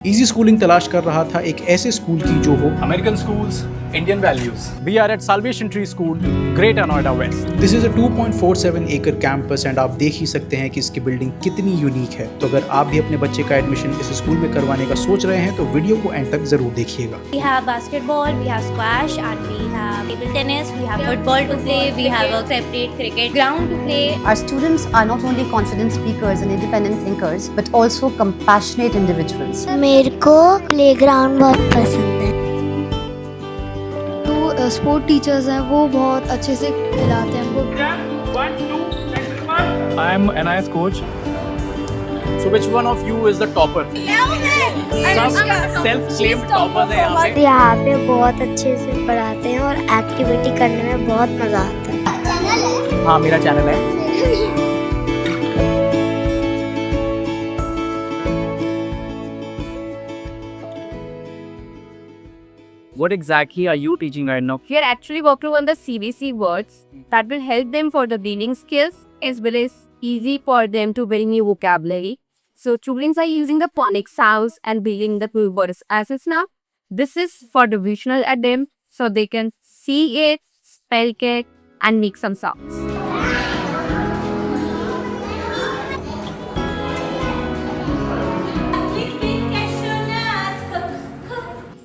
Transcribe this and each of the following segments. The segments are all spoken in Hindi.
इजी स्कूलिंग तलाश कर रहा था एक ऐसे स्कूल की जो हो American schools, Indian values. We are at Salvation Tree School, Greater Noida West. This is a 2.47 एकड़ कैंपस एंड आप देख ही सकते हैं कि इसकी बिल्डिंग कितनी यूनिक है। तो अगर आप भी अपने बच्चे का एडमिशन इस स्कूल में करवाने का सोच रहे हैं तो वीडियो को एंड तक जरूर देखिएगा। We have basketball, we have squash, and we have table tennis, we have football to play, we have a separate cricket ground to play. Our students are not only confident speakers and independent thinkers, but also compassionate individuals. मेरे को प्लेग्राउंड बहुत पसंद है। जो स्पोर्ट टीचर्स हैं वो बहुत अच्छे से खिलाते हैं हमको। I am NIS coach. So which one of you is the topper? सब self-claimed toppers हैं यहाँ पे। यहाँ पे बहुत अच्छे से पढ़ाते हैं और एक्टिविटी करने में बहुत मजा आता है। हाँ, मेरा चैनल है। What exactly are you teaching right now? We are actually working on the CBC words that will help them for the reading skills as well as easy for them to build new vocabulary. So children are using the phonics sounds and building the new words as is now. This is for the visual at them so they can see it, spell it and make some sounds.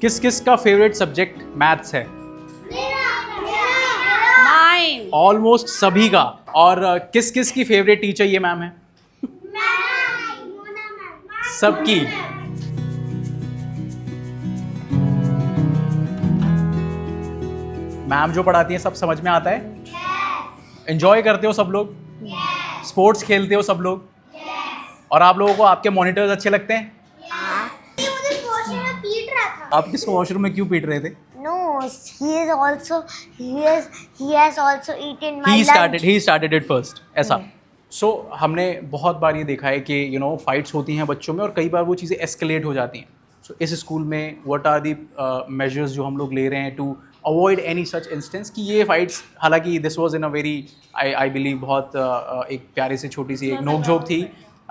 किस किस का फेवरेट सब्जेक्ट मैथ्स है? Mine. ऑलमोस्ट सभी का। और किस किस की फेवरेट टीचर ये मैम है? सबकी। मैम जो पढ़ाती हैं सब समझ में आता है? एंजॉय करते हो सब लोग? स्पोर्ट्स खेलते हो सब लोग? और आप लोगों को आपके मॉनिटर्स अच्छे लगते हैं? आप किसको वॉशरूम में क्यों पीट रहे थे? No, he has also eaten my lunch. He started it first. ऐसा। So हमने बहुत बार ये देखा है कि फाइट्स होती हैं बच्चों में और कई बार वो चीज़ें एस्केलेट हो जाती हैं। So इस स्कूल में व्हाट आर दी मेजर्स जो हम लोग ले रहे हैं to avoid any such instance कि ये फाइट्स, हालांकि this was in a very I believe बहुत एक प्यारी सी छोटी सी एक नोक-झोंक थी,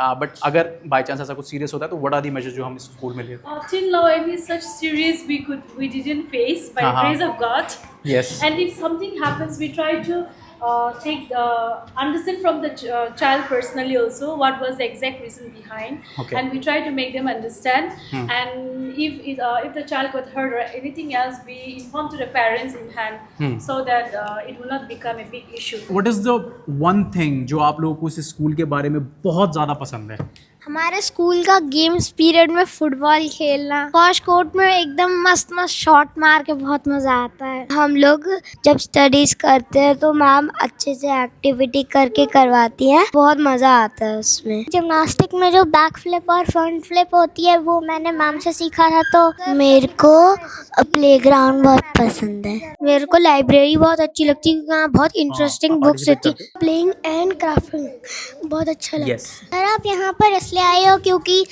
बट अगर बाय चांस ऐसा कुछ सीरियस होता है तो व्हाट आर दी मेजर्स जो हम इस स्कूल में लेते हैं? Till now, any such series we didn't face by the grace of God. Yes. And if something happens, we try to understand from the child personally also what was the exact reason behind, Okay. and we try to make them understand. And if the child got hurt or anything else, we inform to the parents in hand so that it will not become a big issue. What is the one thing जो आप लोगों को इस स्कूल के बारे में बहुत ज़्यादा पसंद है? हमारे स्कूल का गेम्स पीरियड में फुटबॉल खेलना, स्क्वैश कोर्ट में एकदम मस्त मस्त शॉट मार के बहुत मजा आता है। हम लोग जब स्टडीज करते हैं तो मैम अच्छे से एक्टिविटी करके करवाती हैं, बहुत मजा आता है उसमें। जिम्नास्टिक में जो बैक फ्लिप और फ्रंट फ्लिप होती है वो मैंने मैम से सीखा था। तो मेरे को प्लेग्राउंड बहुत पसंद है। मेरे को लाइब्रेरी बहुत अच्छी लगती है क्योंकि वहाँ बहुत इंटरेस्टिंग बुक्स होती है। प्लेइंग एंड क्राफ्टिंग बहुत अच्छा लगता है। सर आप यहाँ पर इसलिए आए हो क्योंकि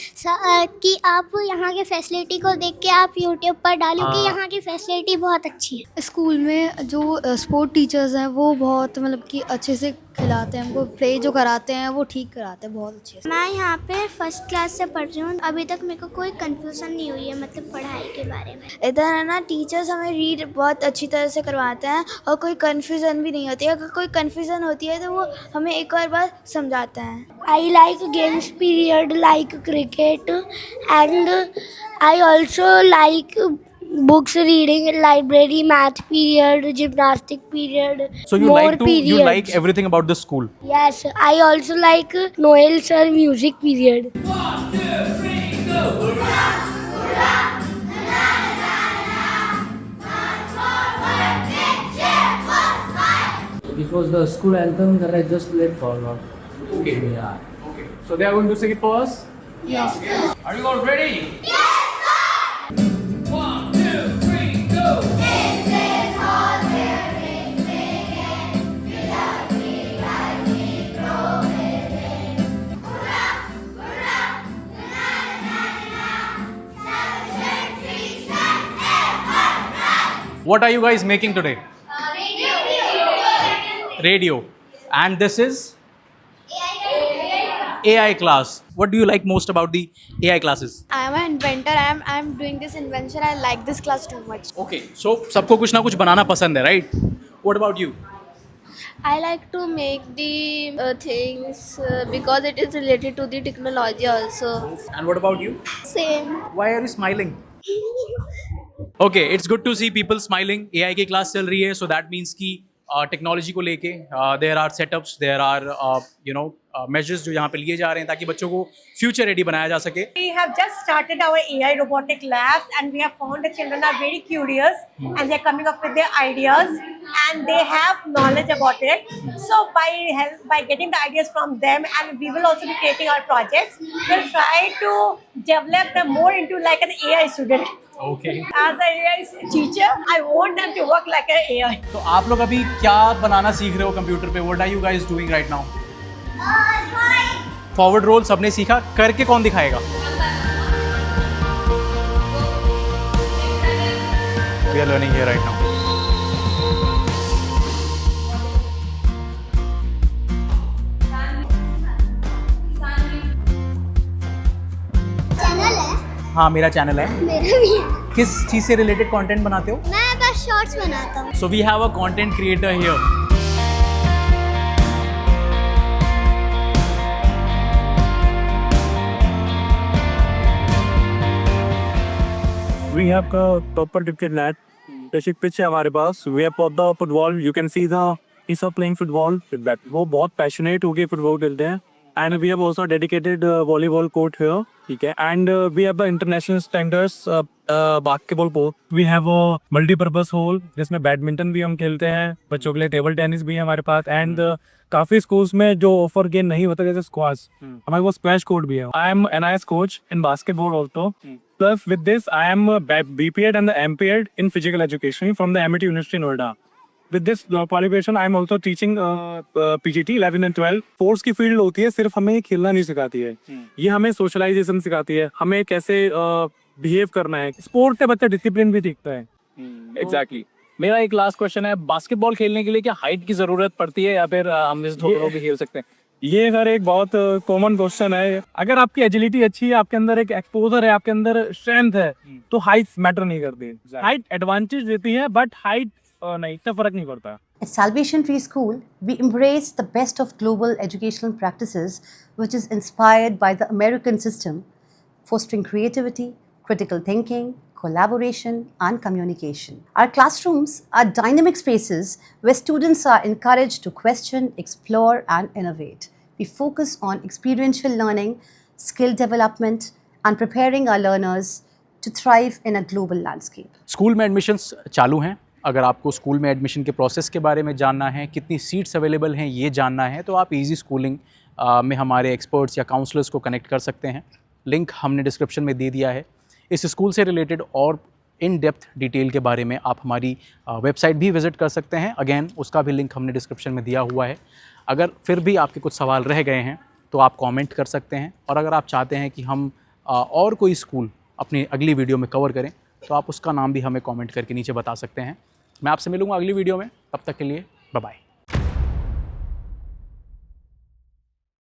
कि आप यहाँ के फैसिलिटी को देख के आप यूट्यूब पर डालो कि यहाँ की फैसिलिटी बहुत अच्छी है। स्कूल में जो स्पोर्ट टीचर्स हैं वो बहुत मतलब कि अच्छे से खिलाते हैं हमको। प्ले जो कराते हैं वो ठीक कराते हैं बहुत अच्छे से। मैं यहाँ पे फर्स्ट क्लास से पढ़ रही हूँ। अभी तक मेरे को कोई कंफ्यूजन नहीं हुई है मतलब पढ़ाई के बारे में। इधर है ना टीचर्स हमें रीड बहुत अच्छी तरह से करवाते हैं और कोई कंफ्यूजन भी नहीं होती है। अगर कोई कंफ्यूजन होती है तो वो हमें एक और बार समझाते हैं। I like games period like cricket and I also like books reading, library, math period, gymnastic period, So you more like to periods. you like everything about the school? Yes, I also like Noel sir music period. This was the school anthem that I just played for. Okay. Yeah. Okay. So they are going to sing it for us? Yeah. Are you all ready? What are you guys making today? Radio. And this is? AI class. What do you like most about the AI classes? I am an inventor. I am doing this invention. I like this class too much. Okay, so सबको कुछ ना कुछ बनाना पसंद है, right? What about you? I like to make the things because it is related to the technology also. And what about you? Same. Why are you smiling? Okay, it's good to see people smiling. AI की class चल रही है, so that means कि टेक्नोलॉजी को लेके there are setups, there are measures जो यहाँ पे लिए जा रहे हैं ताकि बच्चों को फ्यूचर रेडी बनाया जा सके. We have just started our AI robotic labs and we have found the children are very curious and they're coming up with their ideas and they have knowledge about it. So by getting the ideas from them, and we will also be creating our projects, we'll try to develop them more into like an AI student. Okay. As an AI teacher, I want them to work like an AI. तो आप लोग अभी क्या बनाना सीख रहे हो कंप्यूटर पे? What are you guys doing right now? Forward roll सबने सीखा, करके कौन दिखाएगा? We are learning here right now. Channel है, हाँ, मेरा चैनल है. मेरा भी है। किस चीज से रिलेटेड कंटेंट बनाते हो? मैं बस शॉर्ट्स बनाता हूँ। So we have a content creator here. We have a proper cricket net. Basic pitch है हमारे पास. We have पौधा football. You can see the he's playing football. वो बहुत पैशनेट होके फुटबॉल खेलते हैं. And we have also dedicated volleyball court here. ठीक है. And we have the international standards basketball court. We have a multi-purpose hall जिसमें बैडमिंटन भी हम खेलते हैं. बच्चों के लिए टेबल टेनिस भी है हमारे पास. And काफी स्कूल्स में जो ऑफर गेम नहीं होता जैसे स्क्वाश, हमारे पास स्क्वैश कोर्ट भी है. I am NIS coach in basketball also. Plus with this I am BPEd and the MPEd in physical education from the MIT University Noida. With this qualification I am also teaching PGT 11 and 12. Sports की फील्ड होती है, सिर्फ हमें खेलना नहीं सिखाती है. ये हमें सोशलाइजेशन सिखाती है, हमें कैसे बिहेव करना है. स्पोर्ट से बच्चा डिसिप्लिन भी सीखता है. एग्जैक्टली. मेरा एक लास्ट क्वेश्चन है, बास्केटबॉल खेलने के लिए क्या हाइट की जरूरत पड़ती है या फिर हम इस दो लोग भी खेल सकते हैं? ये सर एक बहुत कॉमन क्वेश्चन है. अगर आपकी एजिलिटी अच्छी है, आपके अंदर एक एक्सपोजर है, आपके अंदर स्ट्रेंथ है, तो हाइट मैटर नहीं करती. हाइट एडवांटेज देती है बट हाइट नहीं, इतना फर्क नहीं पड़ता. At Salvation Tree School, we embrace the best of global educational practices, which is inspired by the American system, fostering creativity, critical thinking, collaboration, and communication. Our classrooms are dynamic spaces where students are encouraged to question, explore, and innovate. We focus on experiential learning, skill development, and preparing our learners to thrive in a global landscape. School में एडमिशन्स चालू हैं. अगर आपको स्कूल में एडमिशन के प्रोसेस के बारे में जानना है, कितनी सीट्स अवेलेबल हैं ये जानना है, तो आप इजी स्कूलिंग में हमारे एक्सपर्ट्स या काउंसलर्स को कनेक्ट कर सकते हैं. लिंक हमने डिस्क्रिप्शन में दे दिया है. इस स्कूल से रिलेटेड और इन डेप्थ डिटेल के बारे में आप हमारी वेबसाइट भी विज़िट कर सकते हैं. अगेन उसका भी लिंक हमने डिस्क्रिप्शन में दिया हुआ है. अगर फिर भी आपके कुछ सवाल रह गए हैं तो आप कमेंट कर सकते हैं, और अगर आप चाहते हैं कि हम और कोई स्कूल अपनी अगली वीडियो में कवर करें तो आप उसका नाम भी हमें कमेंट करके नीचे बता सकते हैं. मैं आपसे मिलूँगा अगली वीडियो में. तब तक के लिए बाय बाय.